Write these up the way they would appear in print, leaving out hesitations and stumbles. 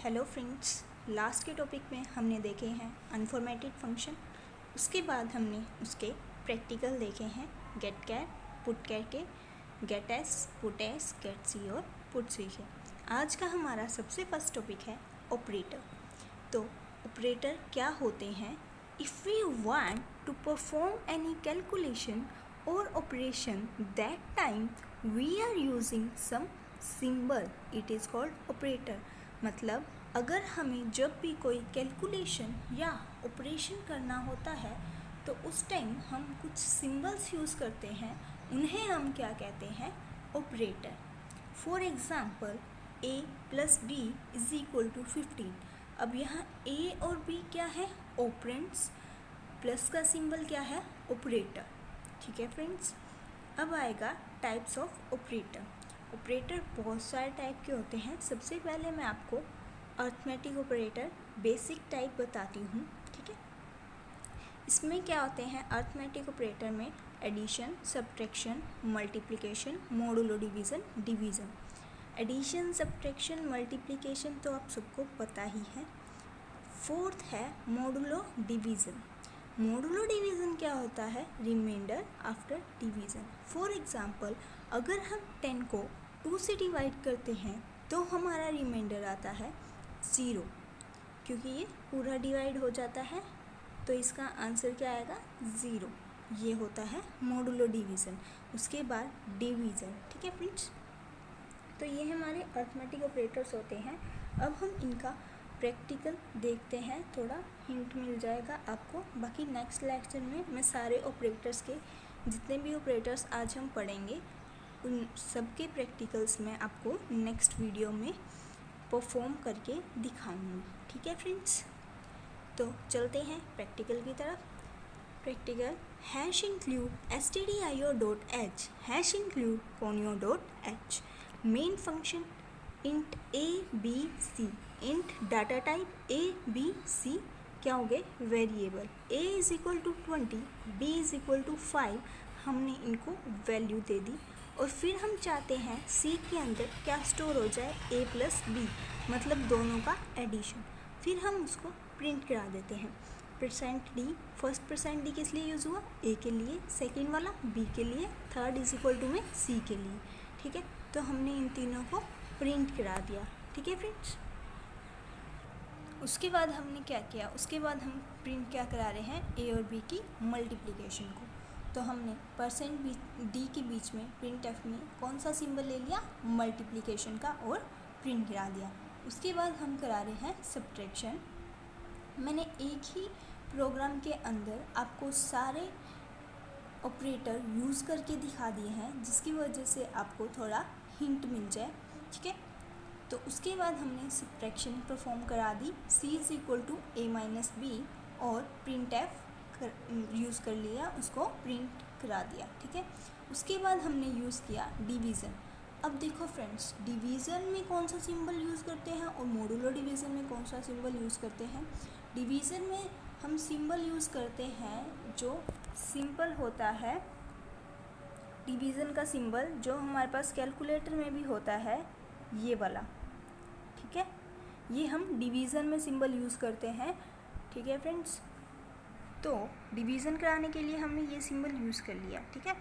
Hello friends, last के topic में हमने देखे हैं अनफॉर्मेटेड फंक्शन। उसके बाद हमने उसके प्रैक्टिकल देखे हैं गेट कैर, पुट कैर के, gets, puts, getc और पुट सी के। आज का हमारा सबसे फर्स्ट टॉपिक है ऑपरेटर। तो ऑपरेटर क्या होते हैं? If we want to perform any calculation और operation that time we are using some symbol, it is called operator. मतलब अगर हमें जब भी कोई कैलकुलेशन या ऑपरेशन करना होता है तो उस टाइम हम कुछ सिंबल्स यूज़ करते हैं, उन्हें हम क्या कहते हैं? Operator. For example a plus b is equal to 15। अब यहाँ a और b क्या है? ऑपरेंड्स। प्लस का सिंबल क्या है? ऑपरेटर। ठीक है फ्रेंड्स। अब आएगा टाइप्स ऑफ ऑपरेटर। ऑपरेटर बहुत सारे टाइप के होते हैं। सबसे पहले मैं आपको अर्थमेटिक ऑपरेटर बेसिक टाइप बताती हूँ। ठीक है, इसमें क्या होते हैं? अर्थमेटिक ऑपरेटर में addition, subtraction, multiplication, modulo division, division. Addition, subtraction, multiplication तो आप सबको पता ही है। फोर्थ है मॉडुलो डिवीज़न। मॉडुलो डिवीज़न क्या होता है? Remainder after division. For example अगर हम 10 को 2 से डिवाइड करते हैं तो हमारा रिमाइंडर आता है 0, क्योंकि ये पूरा डिवाइड हो जाता है तो इसका आंसर क्या आएगा? 0। ये होता है मॉडुलो डिवीज़न। उसके बाद डिवीज़न। ठीक है फ्रेंड्स, तो ये हमारे अर्थमेटिक ऑपरेटर्स होते हैं। अब हम इनका प्रैक्टिकल देखते हैं, थोड़ा हिंट मिल जाएगा आपको। बाकी नेक्स्ट लेक्चर में मैं सारे ऑपरेटर्स के जितने भी ऑपरेटर्स आज हम पढ़ेंगे उन सबके प्रैक्टिकल्स में आपको नेक्स्ट वीडियो में परफॉर्म करके दिखाऊंगी। ठीक है फ्रेंड्स, तो चलते हैं प्रैक्टिकल की तरफ। Practical hash include stdio.h, hash include conio.h। Main function int a b c, int data type a b c क्या हो गए? Variable. a is equal to 20, b is equal to 5, हमने इनको वैल्यू दे दी। और फिर हम चाहते हैं C के अंदर क्या स्टोर हो जाए? A प्लस बी, मतलब दोनों का एडिशन। फिर हम उसको प्रिंट करा देते हैं। %d, फर्स्ट %d किस लिए यूज़ हुआ? A के लिए, सेकेंड वाला B के लिए, थर्ड इज इक्वल टू में C के लिए। ठीक है, तो हमने इन तीनों को प्रिंट करा दिया। ठीक है फ्रेंड्स, उसके बाद हमने क्या किया? उसके बाद हम प्रिंट क्या करा रहे हैं? A और B की मल्टीप्लिकेशन को। तो हमने %d के बीच में प्रिंट एफ में कौन सा सिंबल ले लिया? मल्टीप्लिकेशन का, और प्रिंट करा दिया। उसके बाद हम करा रहे हैं सब्ट्रैक्शन। मैंने एक ही प्रोग्राम के अंदर आपको सारे ऑपरेटर यूज़ करके दिखा दिए हैं, जिसकी वजह से आपको थोड़ा हिंट मिल जाए। ठीक है, तो उसके बाद हमने सब्ट्रैक्शन परफॉर्म करा दी। c is equal to a minus b, और प्रिंट एफ यूज़ कर लिया, उसको प्रिंट करा दिया। ठीक है, उसके बाद हमने यूज़ किया डिवीज़न। अब देखो फ्रेंड्स, डिवीज़न में कौन सा सिंबल यूज़ करते हैं और मॉडुलो डिवीज़न में कौन सा सिंबल यूज़ करते हैं? डिवीज़न में हम सिंबल यूज़ करते हैं जो सिंपल होता है। डिवीज़न का सिंबल जो हमारे पास कैलकुलेटर में भी होता है, ये वाला। ठीक है, ये हम डिवीज़न में सिंबल यूज़ करते हैं। ठीक है फ्रेंड्स, तो डिवीज़न कराने के लिए हमने ये सिंबल यूज़ कर लिया। ठीक है,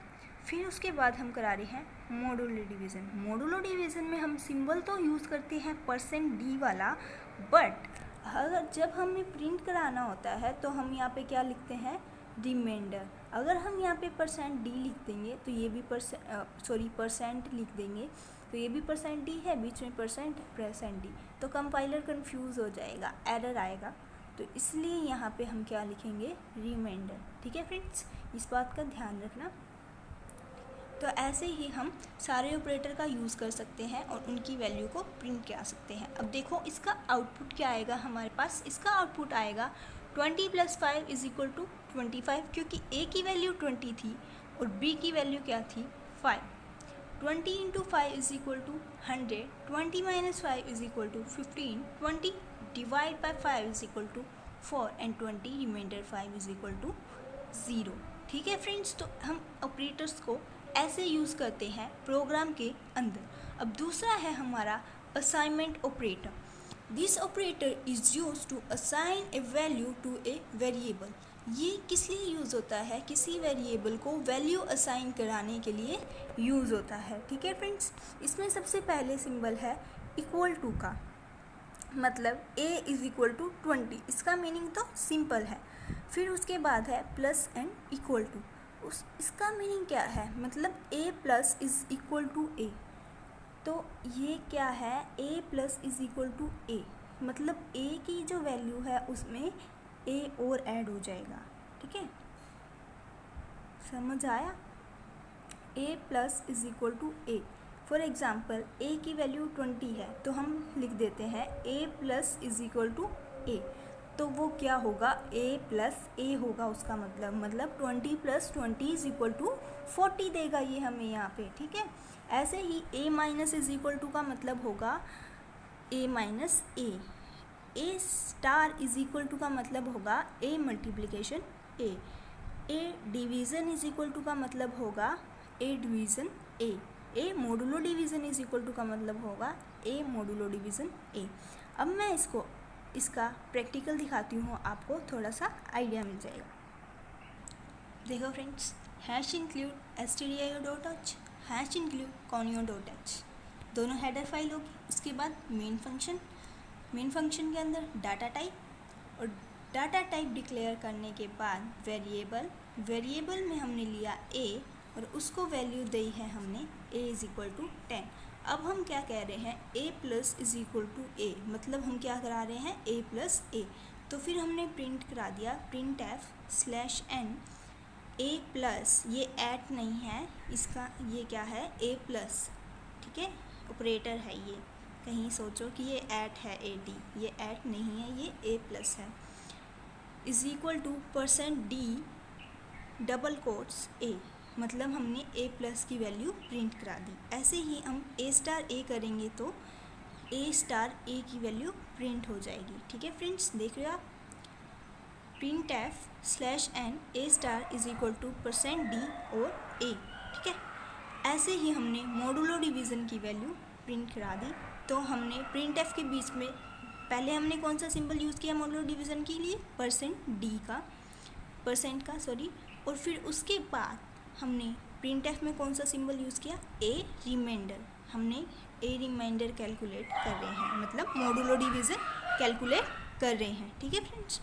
फिर उसके बाद हम करा रहे हैं मॉडुलो डिवीज़न। मॉडुलो डिवीज़न में हम सिंबल तो यूज़ करते हैं %d वाला, बट अगर जब हमें प्रिंट कराना होता है तो हम यहाँ पे क्या लिखते हैं? रिमाइंडर। अगर हम यहाँ पे %d लिख देंगे तो ये भी % लिख देंगे तो ये भी %d है, बीच में %d, तो कंपाइलर कंफ्यूज हो जाएगा, एरर आएगा। तो इसलिए यहाँ पे हम क्या लिखेंगे? रिमाइंडर। ठीक है फ्रेंड्स, इस बात का ध्यान रखना। तो ऐसे ही हम सारे ऑपरेटर का यूज़ कर सकते हैं और उनकी वैल्यू को प्रिंट करा सकते हैं। अब देखो इसका आउटपुट क्या आएगा हमारे पास? इसका आउटपुट आएगा 20 + 5 इज इक्वल टू 25, क्योंकि A की वैल्यू 20 थी और B की वैल्यू क्या थी? 5। 20 × 5 is equal to 100, 20 - 5 is equal to 15, 20 divide by 5 is equal to 4, and 20 remainder 5 is equal to 0। ठीक है फ्रेंड्स, तो हम ऑपरेटर्स को ऐसे यूज़ करते हैं प्रोग्राम के अंदर। अब दूसरा है हमारा assignment operator. This operator is use to assign a value to a variable. ये किस लिए यूज़ होता है? किसी वेरिएबल को वैल्यू असाइन कराने के लिए यूज़ होता है। ठीक है फ्रेंड्स, इसमें सबसे पहले सिंबल है इक्वल टू का, मतलब a इज़ इक्वल टू 20। इसका मीनिंग तो सिंपल है। फिर उसके बाद है प्लस एंड इक्वल टू। इसका मीनिंग क्या है? मतलब a plus is equal to a। तो ये क्या है? a plus is equal to a, मतलब a की जो वैल्यू है उसमें a और ऐड हो जाएगा। ठीक है, समझ आया? a plus is equal to a। For example a की वैल्यू 20 है तो हम लिख देते हैं a plus is equal to a। तो वो क्या होगा? a प्लस a होगा उसका मतलब 20 प्लस 20 इज़ इक्वल टू 40 देगा ये हमें यहाँ पे। ठीक है, ऐसे ही a minus is equal to का मतलब होगा a minus a star is equal to का मतलब होगा a multiplication a division is equal to का मतलब होगा a division a modulo division is equal to का मतलब होगा a मोडुलो डिवीज़न a। अब मैं इसका प्रैक्टिकल दिखाती हूँ, आपको थोड़ा सा आइडिया मिल जाएगा। देखो friends, hash include stdio.h, hash include conio.h, दोनों हेडर फाइल होगी। उसके बाद मेन फंक्शन के अंदर डाटा टाइप, और डाटा टाइप डिक्लेयर करने के बाद वेरिएबल में हमने लिया a और उसको वैल्यू दी है हमने a इज़ इक्वल टू 10। अब हम क्या कह रहे हैं? a plus is equal to a, मतलब हम क्या करा रहे हैं? a plus a। तो फिर हमने प्रिंट करा दिया print f slash n a plus, ये ऐट नहीं है इसका, ये क्या है? a plus. ठीक है, ऑपरेटर है ये, कहीं सोचो कि ये ऐट है AT, ये ऐट नहीं है, ये a प्लस है। Is equal to %d double quotes a, मतलब हमने a प्लस की वैल्यू प्रिंट करा दी। ऐसे ही हम a स्टार a करेंगे तो a स्टार a की वैल्यू प्रिंट हो जाएगी। ठीक है फ्रेंड्स, देख रहे हो आप? Print f slash n a star is equal to %d और a। ठीक है, ऐसे ही हमने मोडुलो डिवीज़न की वैल्यू प्रिंट करा दी। तो हमने प्रिंट एफ के बीच में पहले हमने कौन सा सिंबल यूज़ किया मोडुलो डिवीज़न के लिए? परसेंट का सॉरी। और फिर उसके बाद हमने प्रिंट एफ में कौन सा सिंबल यूज़ किया? a remainder. हमने a रिमाइंडर कैलकुलेट कर रहे हैं, मतलब मोडुलो डिवीज़न कैलकुलेट कर रहे हैं। ठीक है फ्रेंड्स,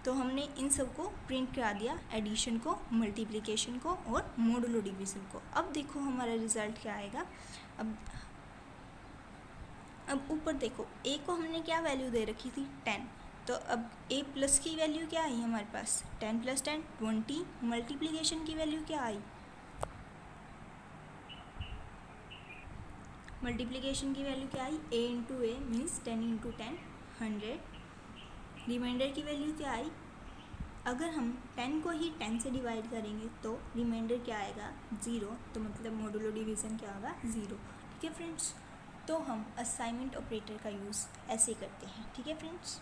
तो हमने इन सब को प्रिंट करा दिया, एडिशन को, मल्टीप्लिकेशन को और मोडुलो डिवीज़न को। अब देखो हमारा रिज़ल्ट क्या आएगा। अब ऊपर देखो, a को हमने क्या वैल्यू दे रखी थी? 10। तो अब a प्लस की वैल्यू क्या आई हमारे पास? 10 प्लस 10 20। मल्टीप्लिकेशन की वैल्यू क्या आई? मल्टीप्लिकेशन की वैल्यू क्या आई? a into a means 10 into 10 100। Remainder की वैल्यू क्या आई? अगर हम 10 को ही 10 से डिवाइड करेंगे तो रिमाइंडर क्या आएगा? 0। तो मतलब मोडुलो डिवीज़न क्या होगा? 0। ठीक है फ्रेंड्स, तो हम असाइनमेंट ऑपरेटर का यूज़ ऐसे करते हैं। ठीक है फ्रेंड्स,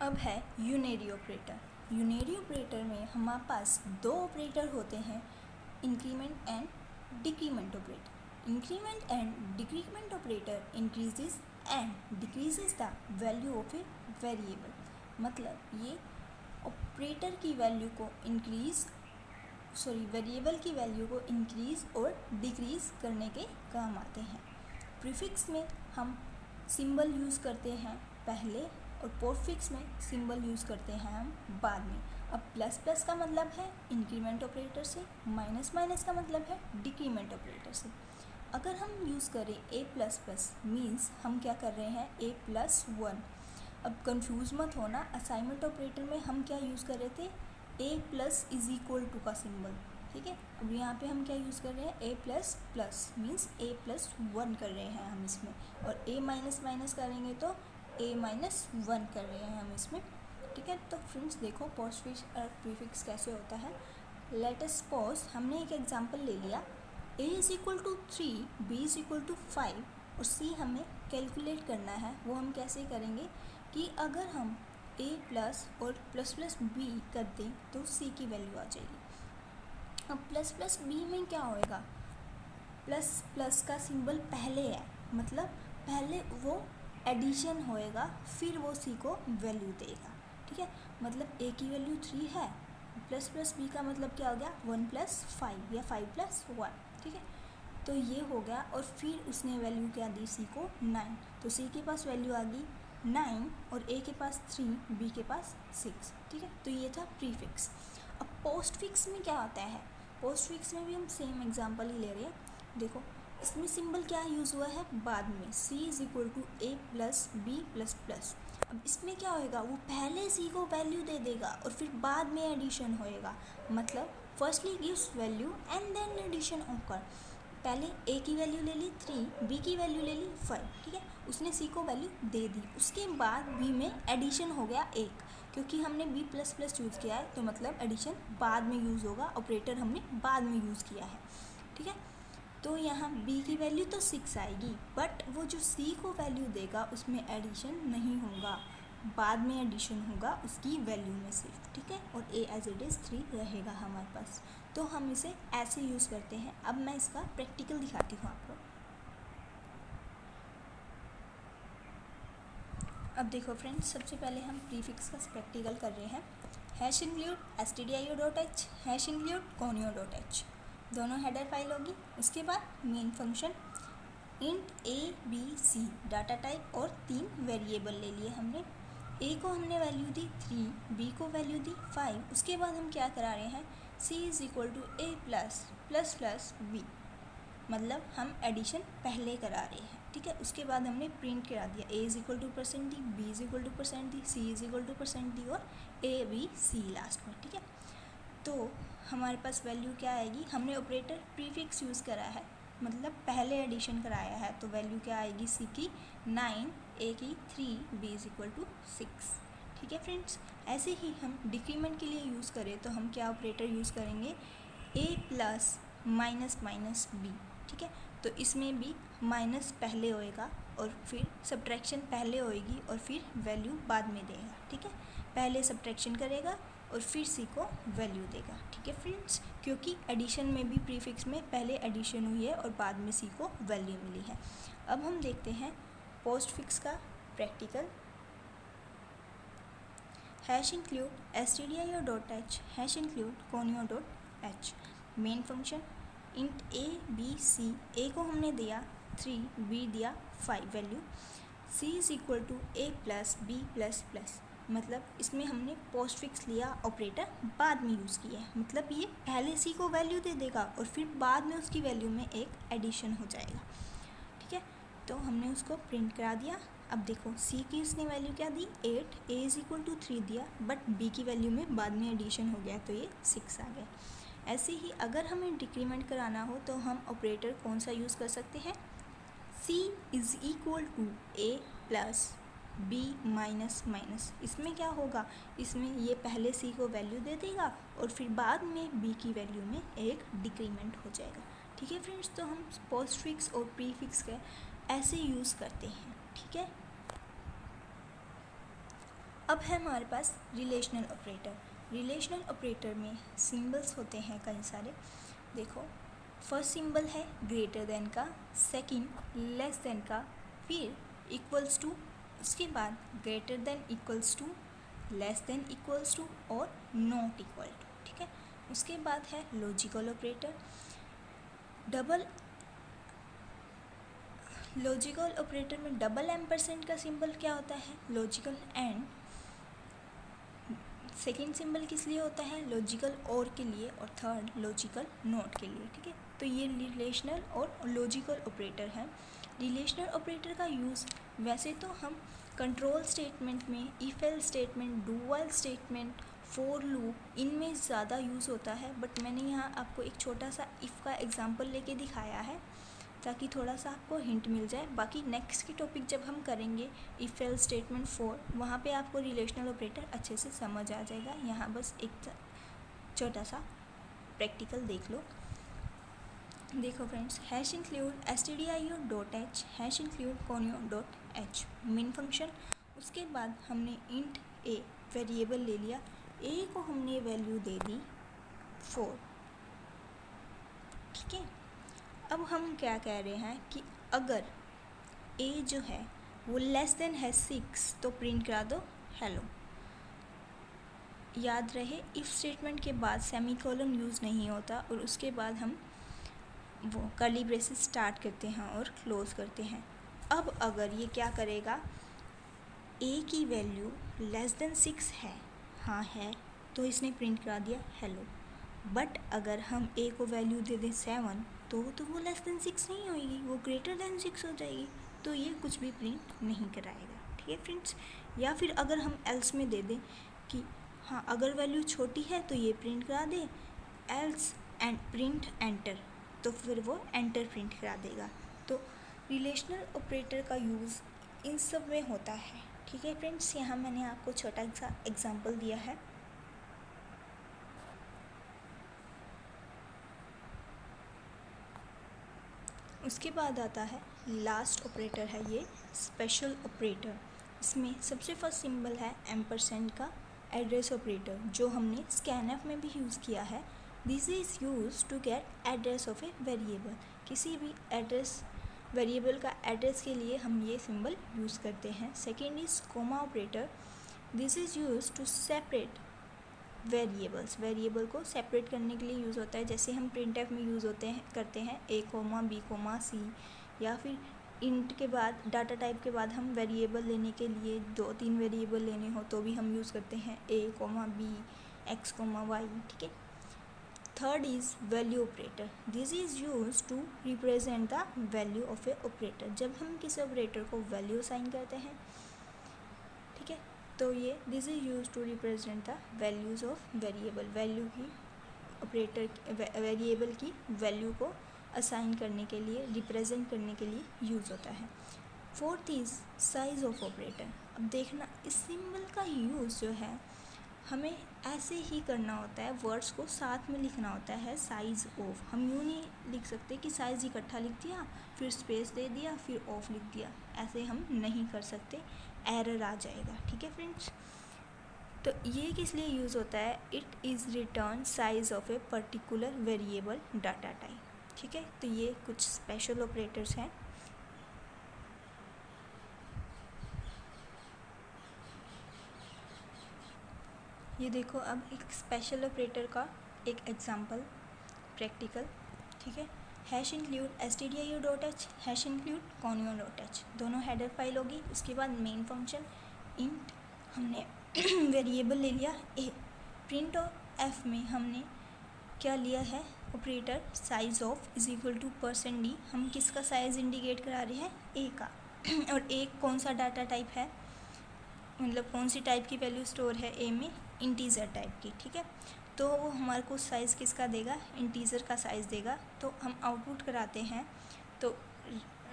अब है यूनरी ऑपरेटर। यूनरी ऑपरेटर में हमारे पास दो ऑपरेटर होते हैं, increment and decrement operator. Increment and decrement operator increases and decreases the value of a variable. मतलब ये ऑपरेटर की वैल्यू को वेरिएबल की वैल्यू को इंक्रीज़ और डिक्रीज़ करने के काम आते हैं। प्रीफिक्स में हम सिंबल यूज़ करते हैं पहले और पोस्टफिक्स में सिंबल यूज़ करते हैं हम बाद में। अब प्लस प्लस का मतलब है इंक्रीमेंट ऑपरेटर से, माइनस माइनस का मतलब है डिक्रीमेंट ऑपरेटर से। अगर हम यूज़ करें a प्लस प्लस मीन्स हम क्या कर रहे हैं? a plus 1। अब कंफ्यूज मत होना, असाइनमेंट ऑपरेटर में हम क्या यूज़ कर रहे थे? a plus is equal to का सिंबल। ठीक है, अब यहाँ पे हम क्या यूज़ कर रहे हैं? a plus plus means a plus 1 कर रहे हैं हम इसमें, और a माइनस माइनस करेंगे तो a माइनस 1 कर रहे हैं हम इसमें। ठीक है, तो फ्रेंड्स देखो पोस्टफिक्स और प्रीफिक्स कैसे होता है। लेट अस सपोज हमने एक एग्जांपल ले लिया, a is equal to 3, b is equal to 5 और c हमें कैलकुलेट करना है। वो हम कैसे करेंगे कि अगर हम a प्लस और प्लस प्लस b कर दें तो c की वैल्यू आ जाएगी। अब प्लस प्लस b में क्या होएगा? प्लस प्लस का सिंबल पहले है, मतलब पहले वो एडिशन होएगा, फिर वो सी को वैल्यू देगा। ठीक है, मतलब ए की वैल्यू 3 है, प्लस प्लस बी का मतलब क्या हो गया 1 + 5 या 5 + 1। ठीक है, तो ये हो गया। और फिर उसने वैल्यू क्या दी सी को 9, तो सी के पास वैल्यू आ गई 9 और ए के पास 3, बी के पास 6। ठीक है, तो ये था प्रीफिक्स। अब पोस्ट फिक्स में क्या होता है, पोस्ट फिक्स में भी हम सेम एग्जांपल ही ले रहे हैं। देखो इसमें सिंबल क्या यूज़ हुआ है बाद में, c = a + b++। अब इसमें क्या होएगा, वो पहले c को वैल्यू दे देगा और फिर बाद में एडिशन होएगा, मतलब firstly gives value and then addition occur. पहले a की वैल्यू ले ली 3, b की वैल्यू ले ली 5। ठीक है, उसने c को वैल्यू दे दी, उसके बाद b में एडिशन हो गया 1, क्योंकि हमने b++ यूज़ किया है तो मतलब एडिशन बाद में यूज़ होगा, ऑपरेटर हमने बाद में यूज़ किया है। ठीक है, तो यहाँ b की वैल्यू तो 6 आएगी, बट वो जो c को वैल्यू देगा उसमें एडिशन नहीं होगा, बाद में एडिशन होगा उसकी वैल्यू में सिर्फ। ठीक है, और a एज इट इज़ 3 रहेगा हमारे पास, तो हम इसे ऐसे यूज़ करते हैं। अब मैं इसका प्रैक्टिकल दिखाती हूँ आपको। अब देखो फ्रेंड्स, सबसे पहले हम प्रीफिक्स का प्रैक्टिकल कर रहे हैं। #include stdio.h, #include conio.h, दोनों हेडर फाइल होगी। उसके बाद main function int a b c data type और 3 वेरिएबल ले लिए हमने। a को हमने वैल्यू दी 3, b को वैल्यू दी 5। उसके बाद हम क्या करा रहे हैं, c = a +++b, मतलब हम एडिशन पहले करा रहे हैं। ठीक है, उसके बाद हमने प्रिंट करा दिया a = %d, b = %d, c = %d और a b c लास्ट में। ठीक है, तो हमारे पास वैल्यू क्या आएगी, हमने ऑपरेटर प्रीफिक्स यूज़ करा है, मतलब पहले एडिशन कराया है, तो वैल्यू क्या आएगी c की 9, a की 3, b = 6। ठीक है फ्रेंड्स, ऐसे ही हम डिक्रीमेंट के लिए यूज़ करें तो हम क्या ऑपरेटर यूज़ करेंगे, a + -b। ठीक है, तो इसमें भी माइनस पहले होएगा और फिर सब्ट्रैक्शन पहले होएगी और फिर वैल्यू बाद में देगा। ठीक है, पहले सब्ट्रैक्शन करेगा और फिर सी को वैल्यू देगा। ठीक है फ्रेंड्स, क्योंकि एडिशन में भी प्रीफिक्स में पहले एडिशन हुई है और बाद में सी को वैल्यू मिली है। अब हम देखते हैं पोस्ट फिक्स का practical. #include stdio.h, #include conio.h, main function int a b c, a को हमने दिया 3, b दिया 5 वैल्यू, c = a + b++, मतलब इसमें हमने पोस्ट फिक्स लिया, ऑपरेटर बाद में यूज़ किया है, मतलब ये पहले c को वैल्यू दे देगा और फिर बाद में उसकी वैल्यू में एक एडिशन हो जाएगा। ठीक है, तो हमने उसको प्रिंट करा दिया। अब देखो c की इसने वैल्यू क्या दी 8, a = 3 दिया, बट b की वैल्यू में बाद में एडिशन हो गया तो ये 6 आ गया। ऐसे ही अगर हमें डिक्रीमेंट कराना हो तो हम ऑपरेटर कौन सा यूज़ कर सकते हैं, c = a + b-। इसमें क्या होगा, इसमें ये पहले c को वैल्यू दे देगा और फिर बाद में b की वैल्यू में एक डिक्रीमेंट हो जाएगा। ठीक है फ्रेंड्स, तो हम पोस्ट फिक्स और प्रीफिक्स का ऐसे यूज़ करते हैं। ठीक है, अब है हमारे पास रिलेशनल ऑपरेटर। रिलेशनल ऑपरेटर में सिंबल्स होते हैं कई सारे। देखो फर्स्ट सिंबल है ग्रेटर देन का, सेकंड लेस देन का, फिर इक्वल्स टू, उसके बाद greater than equals to, less than equals to और नॉट इक्वल टू। ठीक है, उसके बाद है लॉजिकल ऑपरेटर। लॉजिकल ऑपरेटर में डबल एम्परसेंड का सिंबल क्या होता है, लॉजिकल एंड। सेकेंड सिंबल किस लिए होता है, लॉजिकल और के लिए, और थर्ड लॉजिकल नॉट के लिए। ठीक है, तो ये रिलेशनल और लॉजिकल ऑपरेटर है। रिलेशनल ऑपरेटर का यूज़ वैसे तो हम कंट्रोल स्टेटमेंट में, if else statement, do while statement, for loop, इनमें ज़्यादा यूज़ होता है, बट मैंने यहाँ आपको एक छोटा सा इफ़ का एग्जांपल लेके दिखाया है ताकि थोड़ा सा आपको हिंट मिल जाए। बाकी नेक्स्ट की टॉपिक जब हम करेंगे इफ एल्स स्टेटमेंट 4, वहाँ पे आपको रिलेशनल ऑपरेटर अच्छे से समझ आ जाएगा। यहाँ बस एक छोटा सा प्रैक्टिकल देख लो। देखो friends, #include stdio.h, #include conio.h, main function. उसके बाद हमने इंट a वेरिएबल ले लिया, a को हमने वैल्यू दे दी 4। ठीक है, अब हम क्या कह रहे हैं कि अगर ए जो है वो लेस देन है 6 तो प्रिंट करा दो हेलो। याद रहे इफ़ स्टेटमेंट के बाद सेमीकोलन यूज़ नहीं होता और उसके बाद हम वो कर्ली ब्रेसेस स्टार्ट करते हैं और क्लोज करते हैं। अब अगर ये क्या करेगा, ए की वैल्यू लेस देन 6 है, हाँ है, तो इसने प्रिंट करा दिया हेलो। बट अगर हम ए को वैल्यू दे दें 7 तो वो लेस देन 6 नहीं होगी, वो ग्रेटर देन 6 हो जाएगी, तो ये कुछ भी प्रिंट नहीं कराएगा। ठीक है फ्रेंड्स। या फिर अगर हम एल्स में दे दें कि हाँ अगर वैल्यू छोटी है तो ये प्रिंट करा दे, एल्स एंड प्रिंट एंटर, तो फिर वो एंटर प्रिंट करा देगा। तो रिलेशनल ऑपरेटर का यूज़ इन सब में होता है। ठीक है फ्रेंड्स, यहाँ मैंने आपको छोटा सा एग्जांपल दिया है। उसके बाद आता है लास्ट ऑपरेटर है ये स्पेशल ऑपरेटर। इसमें सबसे फर्स्ट सिंबल है एम्परसेंड का एड्रेस ऑपरेटर, जो हमने स्कैनएफ में भी यूज़ किया है। This is use to get address of a variable. किसी भी एड्रेस वेरिएबल का एड्रेस के लिए हम ये सिंबल यूज़ करते हैं। Second is comma operator. This is use to separate variables. Variable को सेपरेट करने के लिए यूज़ होता है, जैसे हम प्रिंटएफ में यूज़ करते हैं a comma B comma C, या फिर इंट के बाद डाटा टाइप के बाद हम वेरिएबल लेने के लिए 2-3 वेरिएबल लेने हो तो भी हम यूज़ करते हैं a comma b x comma y. ठीक है। Third is value operator. This is use to represent the value of a operator. जब हम किसी ऑपरेटर को वैल्यू असाइन करते हैं, ठीक है, तो ये this is use to represent the values of variable. Value की ऑपरेटर वेरिएबल की वैल्यू को असाइन करने के लिए, रिप्रेजेंट करने के लिए यूज़ होता है। Fourth is size of operator. अब देखना इस सिंबल का यूज़ जो है हमें ऐसे ही करना होता है, वर्ड्स को साथ में लिखना होता है साइज़ ऑफ। हम यूँ नहीं लिख सकते कि साइज़ इकट्ठा लिख दिया फिर स्पेस दे दिया फिर ऑफ लिख दिया, ऐसे हम नहीं कर सकते, एरर आ जाएगा। ठीक है फ्रेंड्स। तो ये किस लिए यूज़ होता है, it is return size of a particular variable data type. ठीक है, तो ये कुछ स्पेशल ऑपरेटर्स हैं। ये देखो अब एक स्पेशल ऑपरेटर का एक एग्जांपल प्रैक्टिकल। ठीक है, hash include stdio.h hash include conio.h, दोनों हेडर फाइल होगी। उसके बाद मेन फंक्शन इंट, हमने वेरिएबल ले लिया ए। प्रिंट ऑफ एफ में हमने क्या लिया है operator size of is equal to %d। हम किसका साइज़ इंडिकेट करा रहे हैं, ए का। और ए कौन सा डाटा टाइप है, मतलब कौन सी टाइप की वैल्यू स्टोर है ए में, इंटीजर टाइप की। ठीक है, तो वो हमारे को साइज़ किसका देगा, इंटीजर का साइज़ देगा। तो हम आउटपुट कराते हैं, तो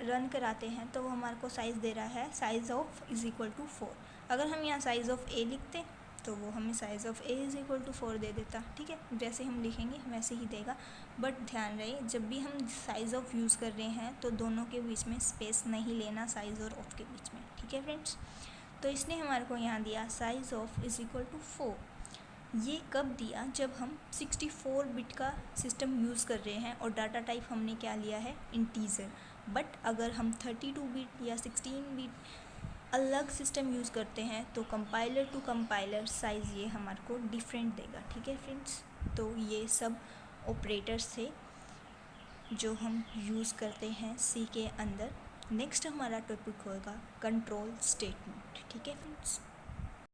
रन कराते हैं, तो वो हमारे को साइज़ दे रहा है size of is equal to 4। अगर हम यहाँ साइज़ ऑफ ए लिखते तो वो हमें size of a is equal to 4 दे देता। ठीक है, जैसे हम लिखेंगे वैसे ही देगा। बट ध्यान रहे जब भी हम साइज़ ऑफ यूज़ कर रहे हैं तो दोनों के बीच में स्पेस नहीं लेना, साइज़ और ऑफ के बीच में। ठीक है फ्रेंड्स, तो इसने हमारे को यहाँ दिया size of is equal to 4। ये कब दिया, जब हम 64 बिट का सिस्टम यूज़ कर रहे हैं और डाटा टाइप हमने क्या लिया है, इंटीजर। बट अगर हम 32 बिट या 16 बिट अलग सिस्टम यूज़ करते हैं तो कंपाइलर टू कंपाइलर साइज़ ये हमारे को डिफरेंट देगा। ठीक है फ्रेंड्स, तो ये सब ऑपरेटर्स थे जो हम यूज़ करते हैं सी के अंदर। नेक्स्ट हमारा टॉपिक होगा कंट्रोल स्टेटमेंट। ठीक है फ्रेंड्स।